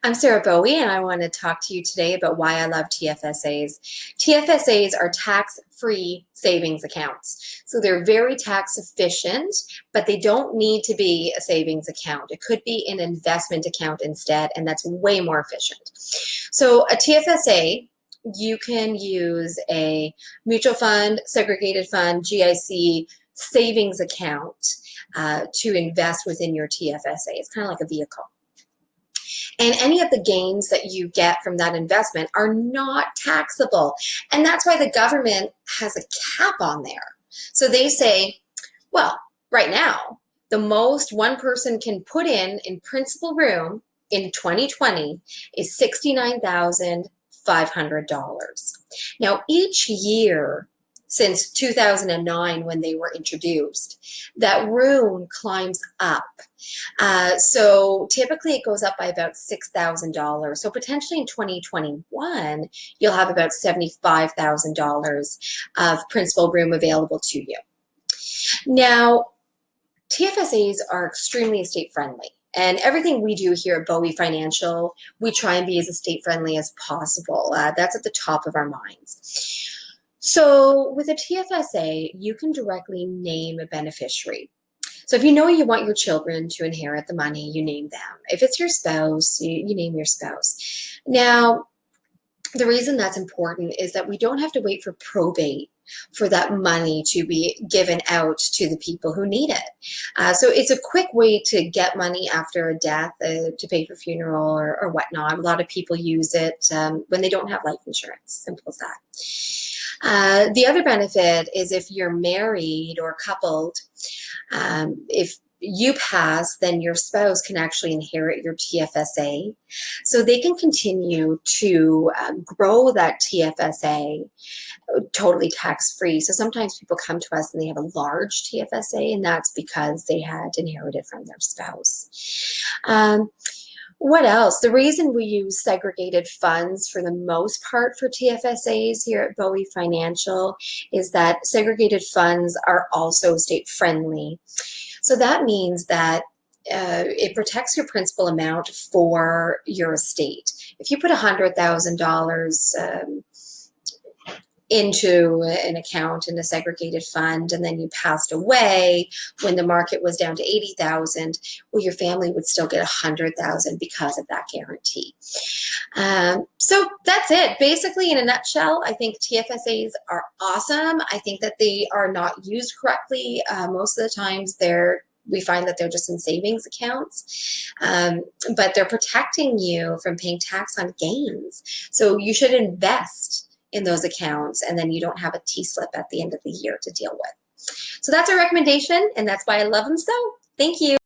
I'm Sarah Bowie, and I want to talk to you today about why I love TFSAs. TFSAs are tax-free savings accounts. So they're very tax efficient, but they don't need to be a savings account. It could be an investment account instead, and that's way more efficient. So a TFSA, you can use a mutual fund, segregated fund, GIC, savings account to invest within your TFSA. It's kind of like a vehicle. And any of the gains that you get from that investment are not taxable. And that's why the government has a cap on there. So they say, well, right now, the most one person can put in principal room in 2020 is $69,500. Now, each year since 2009 when they were introduced, that room climbs up. So typically it goes up by about $6,000. So potentially in 2021, you'll have about $75,000 of principal room available to you. Now, TFSAs are extremely estate friendly. And everything we do here at Bowie Financial, we try and be as estate friendly as possible. That's at the top of our minds. So with a TFSA, you can directly name a beneficiary. So if you know you want your children to inherit the money, you name them. If it's your spouse, you name your spouse. Now, the reason that's important is that we don't have to wait for probate for that money to be given out to the people who need it. So it's a quick way to get money after a death to pay for funeral or whatnot. A lot of people use it when they don't have life insurance, simple as that. The other benefit is if you're married or coupled, if you pass, then your spouse can actually inherit your TFSA. So they can continue to grow that TFSA totally tax-free. So sometimes people come to us and they have a large TFSA, and that's because they had inherited from their spouse. What else? The reason we use segregated funds for the most part for TFSAs here at Bowie Financial is that segregated funds are also estate friendly. So that means that it protects your principal amount for your estate. If you put $100,000 into an account in a segregated fund, and then you passed away when the market was down to 80,000, well, your family would still get 100,000 because of that guarantee. So that's it. Basically, in a nutshell, I think TFSAs are awesome. I think that they are not used correctly. Most of the times we find that they're just in savings accounts, but they're protecting you from paying tax on gains. So you should invest in those accounts, and then you don't have a T-slip at the end of the year to deal with. So that's our recommendation, and that's why I love them so. Thank you.